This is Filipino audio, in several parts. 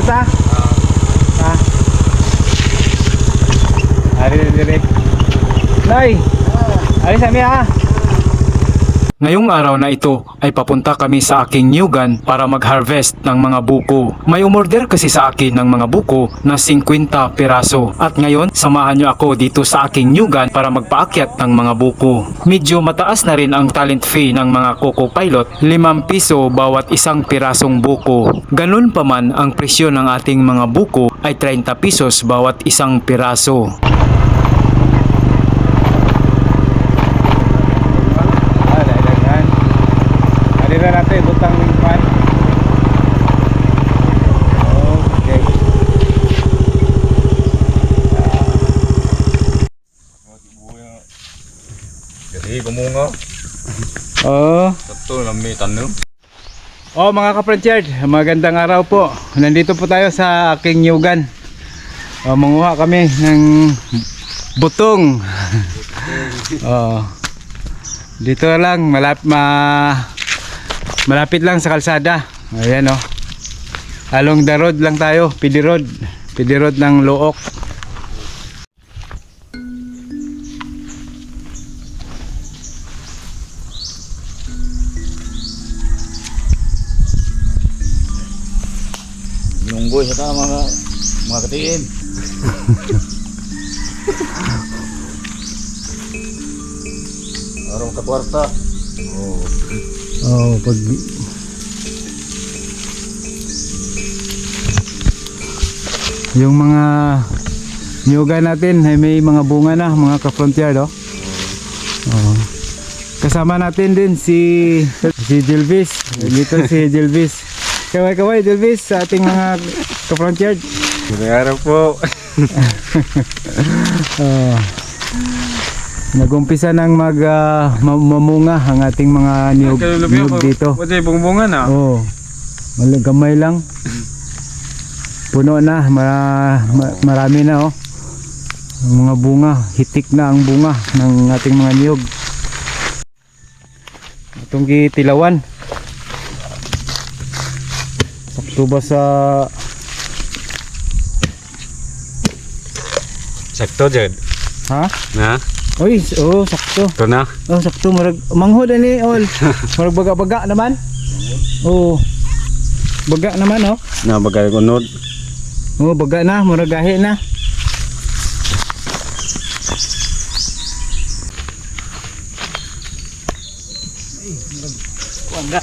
ha? Ha? Ari. Nay! Alis kami ha? Ngayong araw na ito ay papunta kami sa aking nyugan para mag-harvest ng mga buko. May umorder kasi sa akin ng mga buko na 50 piraso. At ngayon, samahan nyo ako dito sa aking nyugan para magpaakyat ng mga buko. Medyo mataas na rin ang talent fee ng mga Coco Pilot, 5 piso bawat isang pirasong buko. Ganun pa man, ang presyo ng ating mga buko ay 30 pesos bawat isang piraso. Dito natin butang ng pan. Okay. Jadi kumunga. Oh. Betul lami tanam. Oh mga ka-Frenchard, magandang araw po. Nandito po tayo sa aking nyugan. Manguha kami ng butong. Dito lang malapit lang sa kalsada. Ayan oh. Along the road lang tayo, PD road ng Look. Nunggu sa mga katiin. Arong katwarta. Pag yung mga nyuga natin ay may mga bunga na, mga ka-frontier oh. Kasama natin din si Jelvis. Dito si Jelvis. Kaway Jelvis sa ating mga ka-frontier. Magandang araw po. Nag-umpisa nang mamunga ang ating mga niyog dito. Pwede bunga na. Oo. Gamay lang. Puno na, marami na oh. Ang mga bunga, hitik na ang bunga ng ating mga niyog. Itong gitilawan. Sakto ba sa Sakto jud. ha? Na. Oy, sakto. Ito na. Sakto manghod ani all. Marag baga-baga naman. Baga naman oh. Na bagay kunod. Baga na, murag gahi na. Wanda.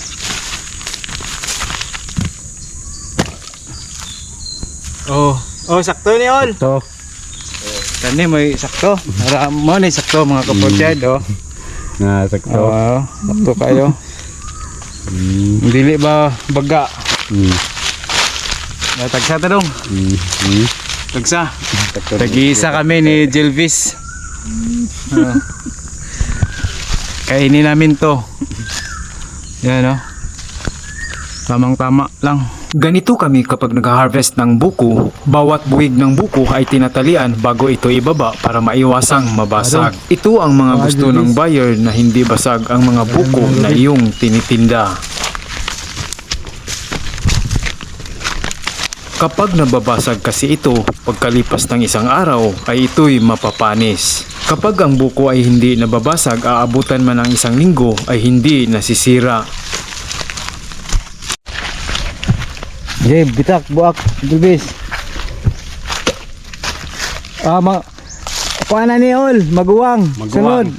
Sakto ni all. Sakto. Tani may sakto. Ara mo ni sakto mga kapatid oh. Na sakto. Sakto kayo. Dili ba baga? Tagsa ta dong. Tagsa. Tag-isa kami ni Jelvis. Kainin namin to. Yan oh. Tamang-tama lang. Ganito kami kapag nag-harvest ng buko, bawat buwig ng buko ay tinatalian bago ito ibaba para maiwasang mabasag. Ito ang mga gusto ng buyer na hindi basag ang mga buko na iyong tinitinda. Kapag nababasag kasi ito, pagkalipas ng isang araw ay ito'y mapapanis. Kapag ang buko ay hindi nababasag, aabutan man ng isang linggo ay hindi nasisira. Bitak, buak, Jelvis. Kuha na ni all, maguwang. Sunod.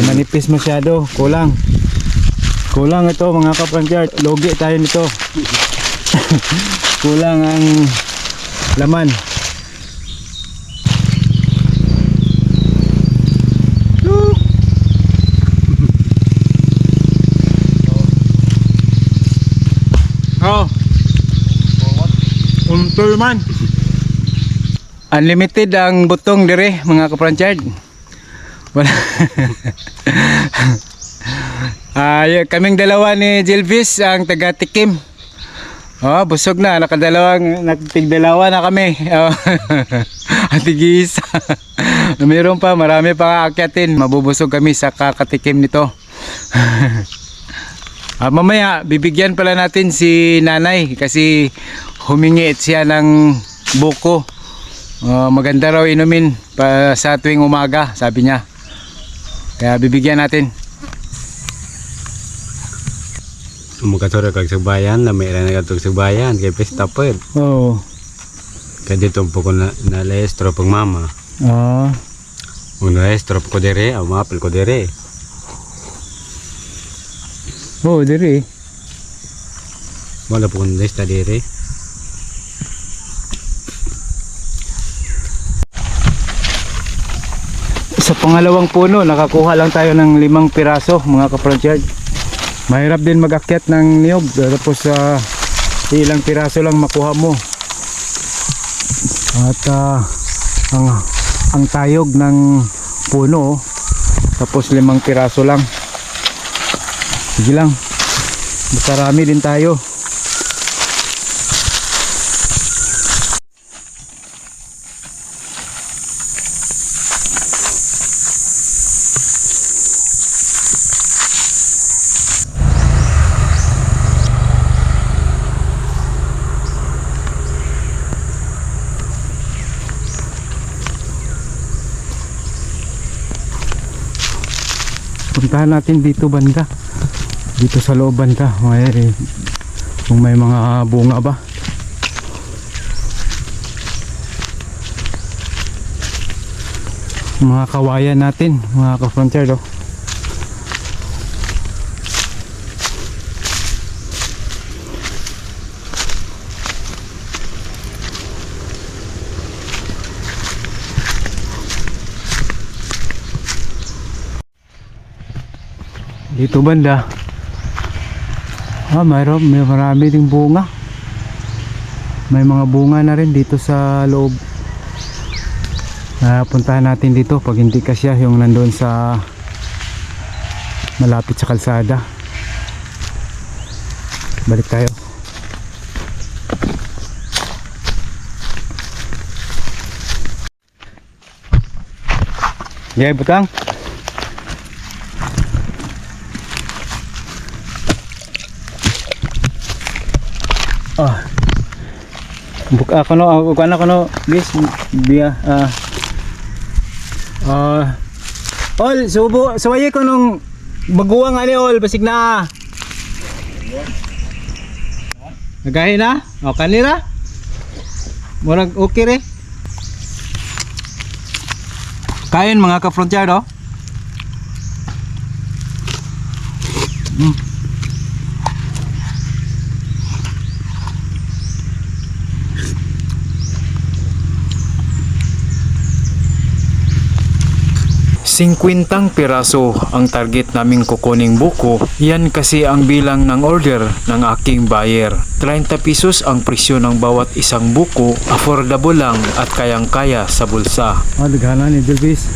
Manipis masyado, kulang ito mga ka-frontier. Logi tayo nito. Kulang ang laman. Man. Unlimited ang butong dire mga ka-frontier. Wala. Kaming dalawa ni Jelvis ang taga-tikim. Busog na, nagtigdalawa na kami. Tigisa. Mayroon pa, marami pa aakyatin. Mabubusog kami sa kakatikim nito. Mamaya, bibigyan pala natin si nanay kasi humingi siya ng buko. Maganda raw inumin pa sa tuwing umaga, sabi niya. Kaya bibigyan natin. Mukasura kag subayan, lamira na katog subayan, kay pesta po. Oo. Kaya dito po ko na lestro pang mama. Ah. Kung lestro ko dere, mapil ko dere. Oo, diri. Wala po kong lesta dere. Sa pangalawang puno, nakakuha lang tayo ng 5 piraso, mga ka-project. Mahirap din mag-akyat ng niyog, tapos ilang piraso lang makuha mo. At ang tayog ng puno, tapos 5 piraso lang. Sige lang, makarami din tayo. Puntahan natin dito banda, dito sa loob banda, kung may mga bunga ba. Mga kawayan natin, mga ka-frontier do. Dito banda, may marami ding bunga. May mga bunga na rin dito sa loob. Puntahan natin dito pag hindi kasya yung nandoon sa malapit sa kalsada. Balik tayo. Yeah, butang. Buka ako no guys biya all suwaye ko nung baguang ani all basig na nagahin na o kanira murag okay re kain mga ka-frontier do. Singkwintang piraso ang target naming kukuning buko. Yan kasi ang bilang ng order ng aking buyer. 30 pesos ang presyo ng bawat isang buko. Affordable lang at kayang-kaya sa bulsa. Dagana ni Dilbis.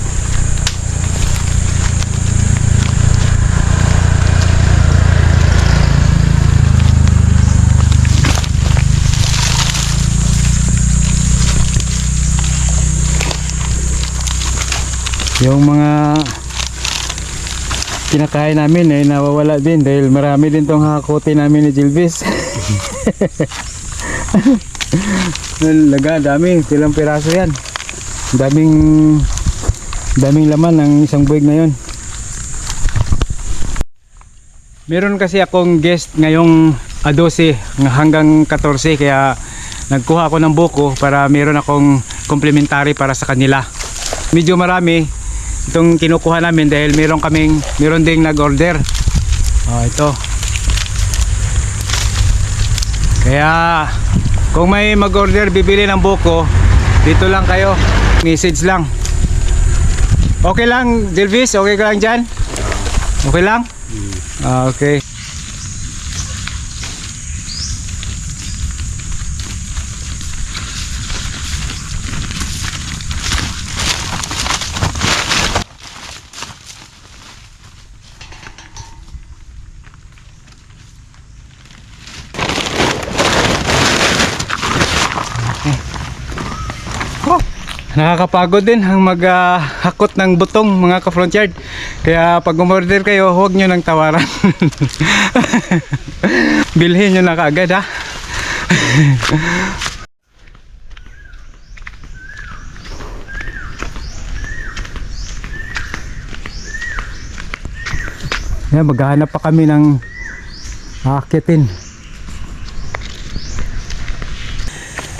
Yung mga kinakain namin ay nawawala din dahil marami din tong hakutin namin ni Jilvis. Dami, pilang piraso yan. Daming laman ng isang buwig na yon. Meron kasi akong guest ngayong 12 hanggang 14 kaya nagkuha ako ng buko para meron akong komplementary para sa kanila. Medyo marami itong kinukuha namin dahil meron ding nag-order. Ito. Kaya kung may mag-order bibili ng buko, dito lang kayo. Message lang. Okay lang, Dilvis? Okay ka lang dyan? Okay lang? Okay. Nakakapagod din ang maghakot ng butong mga ka-front yard. Kaya pag umorder kayo, huwag nyo nang tawaran. Bilhin nyo na kaagad ha. Yan, maghahanap pa kami ng aakitin.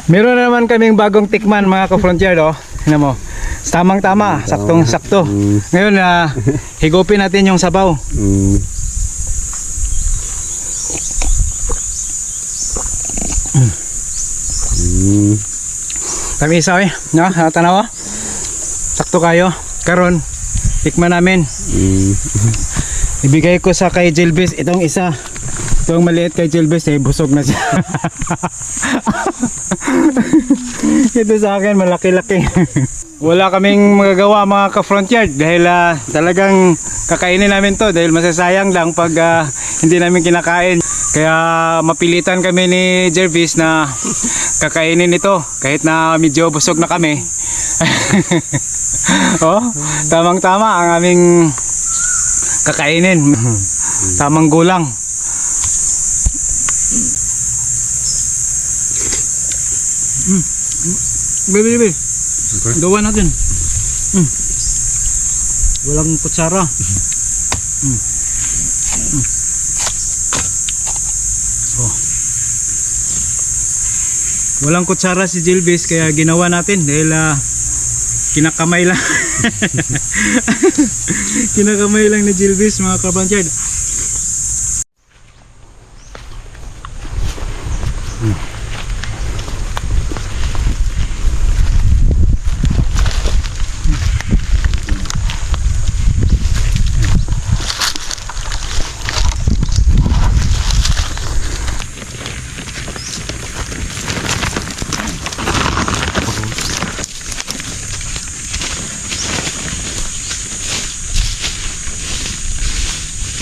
Meron na naman kaming bagong tikman mga ka-front yard oh. Tingnan mo. Tamang tama, saktong sakto. Ngayon na higupin natin yung sabaw. Kami isa eh, no? Tanawa. Sakto kayo. Karon tikman namin. Ibigay ko sa kay Jilbis itong isa. Itong maliit kay Jilbis eh, busog na siya. Ito sa akin malaki-laki. Wala kaming magagawa mga ka-front yard dahil talagang kakainin namin to dahil masasayang lang pag hindi namin kinakain. Kaya mapilitan kami ni Jervis na kakainin ito kahit na medyo busog na kami. Oh, tamang-tama ang aming kakainin. Tamang gulang. Bebe. Gawa natin. Walang kutsara. Oh. Walang kutsara si Jilbis kaya ginawa natin dahil kinakamay lang. Kinakamay lang ni Jilbis mga kabansyad.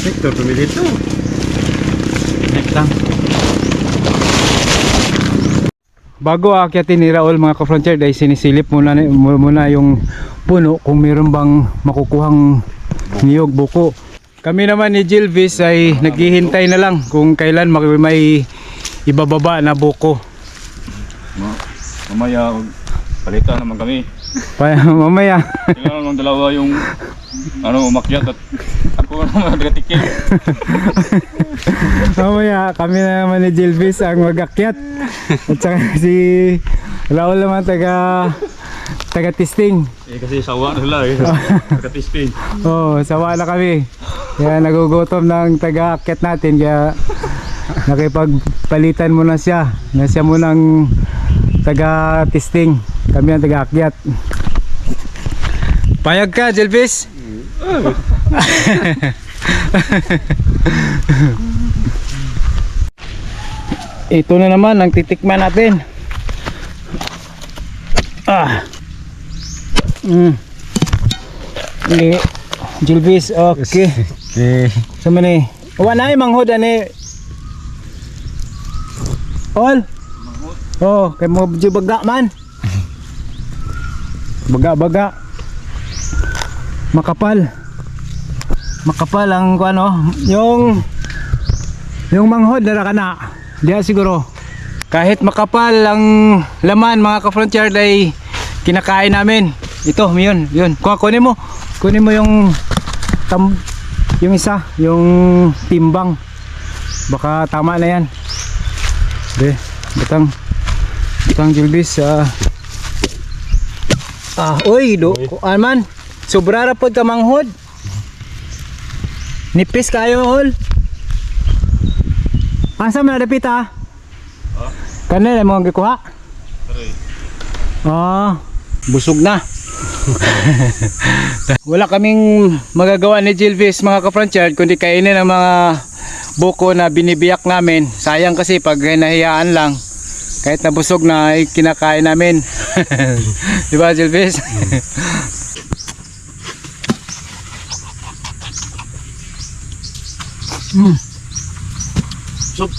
Hector, pumili ito. Next lang. Bago aakyatin ni Raul mga ka-front yard ay sinisilip muna yung puno kung meron bang makukuhang niyog, buko. Kami naman ni Jilvis ay naghihintay na lang kung kailan may ibababa na buko. Mamaya palitan naman kami. Mamaya. Tingnan lang dalawa yung umakyat at ako naman nagatikin. Mamaya kami na naman ni Jilvis ang mag-akyat. At saka si Raul naman taga-testing. Kasi sawa na sila taga-testing. Oo, sawa na kami. Kaya nagugutom ng taga-akyat natin. Kaya nakipagpalitan muna siya. Na siya munang taga-testing. Kami ang taga-akyat. Payag ka, Jilvis? Ito na naman ang titikman natin. Ini Jilvis, okay. Okay. Sama ni. Wala na manghod ani. All. Oh, kay mo baga man. Baga-baga. Makapal. Makapal ang ano, yung manghod dara kana. Diya siguro. Kahit makapal ang laman mga ka-front yard ay kinakain namin. Ito, yun. Kunin mo yung isa, yung timbang. Baka tama na yan. Batang Jilbis. Uy, man. Sobra ra pod ka manghod. Nipis kayo hol. Asa man dapit ha? Kanila mo gikuha? Busog na. Wala kaming magagawa ni Jilvis mga ka-front yard kundi kainin ang mga buko na binibiyak namin. Sayang kasi pag hinahiyaan lang kahit nabusog na ay kinakain namin. Diba Jilvis? Sup.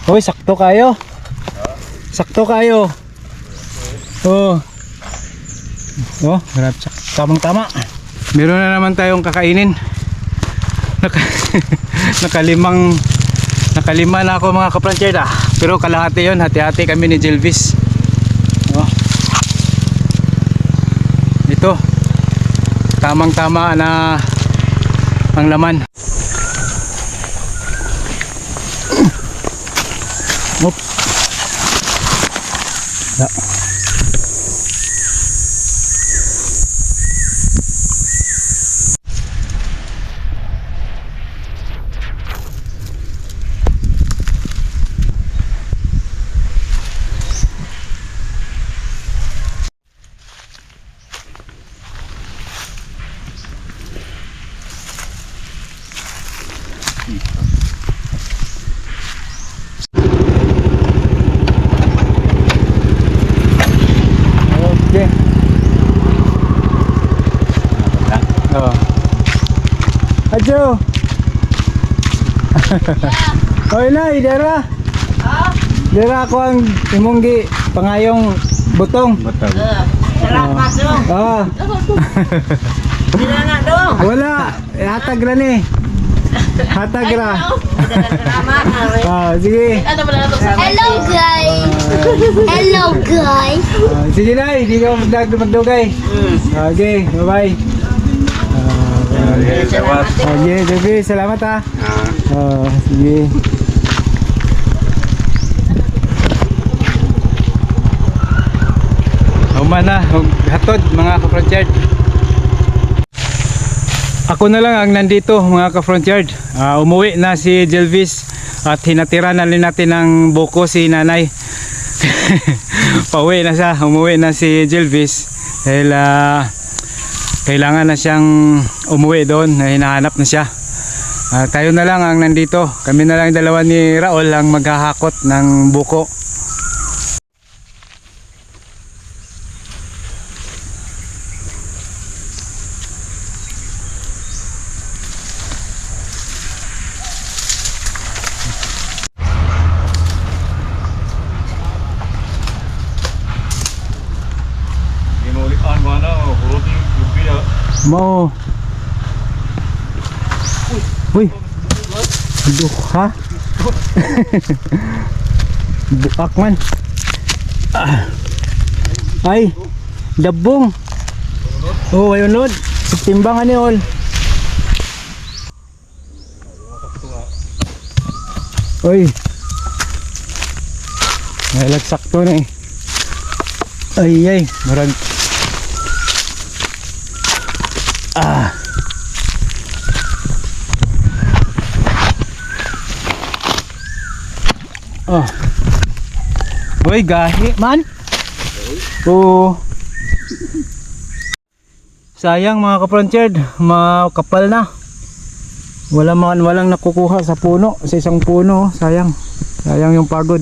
Uy, sakto kayo. Sakto kayo. Oh. Oh, grabe. Tamang tama. Meron na naman tayong kakainin. Nakalima na ako mga kapranchard pero kalahati yun, hati-hati kami ni Jelvis. Oh. Ito tamang tama na ang laman. Oops. Okay. Oh. Ajo. Oy na, idara. Dira ako ang imonggi pangayong butong. Betul. Salamat dong. Sila na dong. Wala, hatag ra ni. Hatag ra. Salamat. Sige. Hello guys. Hello guys. Sige na, hindi ka magdugay. Okay, bye-bye. Okay, Debbie, salamat ha. Sige. Humana, hatod mga ka-frontyard. Ako na lang ang nandito mga ka-frontyard. Umuwi na si Jelvis at hinatira na rin natin ng buko si nanay. Pauwi na siya, umuwi na si Jelvis dahil kailangan na siyang umuwi doon, hinahanap na siya. Tayo na lang ang nandito, kami na lang dalawa ni Raul ang maghahakot ng buko. Inulian mana, kuruting rupiah. Mo. Uy. Aduh, ha? Bukak man. Ay, dabong. Oh, ayun lod. Timbangan ni ol. Uy. Nalagsak to na eh. Ay, marag. Oh. Uy, gahi man. Oo. Sayang mga ka-frontyard, makapal na. Walang nakukuha sa puno, sa isang puno, sayang. Sayang yung pagod.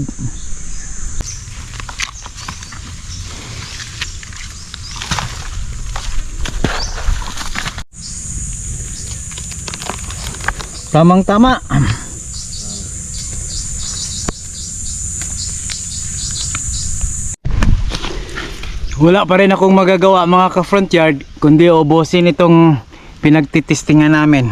Tamang tama. Wala pa rin akong magagawa mga ka-frontyard kundi ubusin itong pinagtitistingan namin.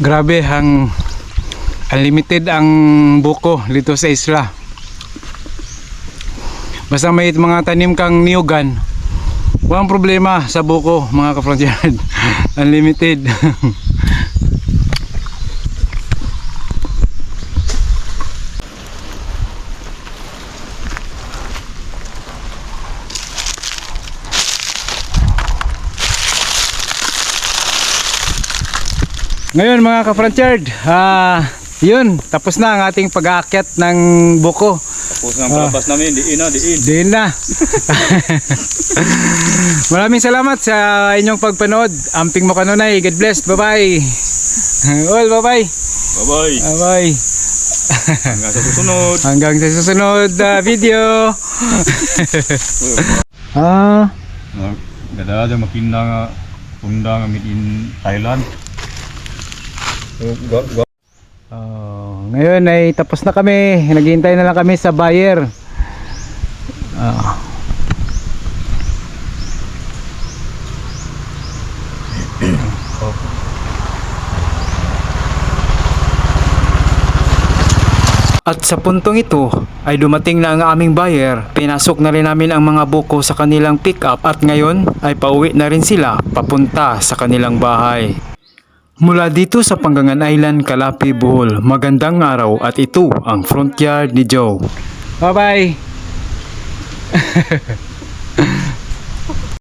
Grabe, ang unlimited ang buko dito sa isla. Basta may mga tanim kang niyugan, walang problema sa buko mga ka-frontyard. Unlimited. Ngayon mga ka-frontyard, yun, tapos na ang ating pag-aakyat ng buko. Tapos ng palabas namin, diin na. Din na. Maraming salamat sa inyong pagpanood. Amping mo kanunay. God bless. Bye-bye. All, bye-bye. Bye-bye. Bye. Hanggang sa susunod. Hanggang sa susunod na video. Ah, Gada ada makinda nga punda nga made in Thailand. ngayon ay tapos na kami. Naghihintay na lang kami sa buyer. At sa puntong ito ay dumating na ang aming buyer. Pinasok na rin namin ang mga buko sa kanilang pick-up at ngayon ay pauwi na rin sila papunta sa kanilang bahay. Mula dito sa Panggangan Island, Calapi, Bohol, magandang araw at ito ang front yard ni Joe. Bye bye.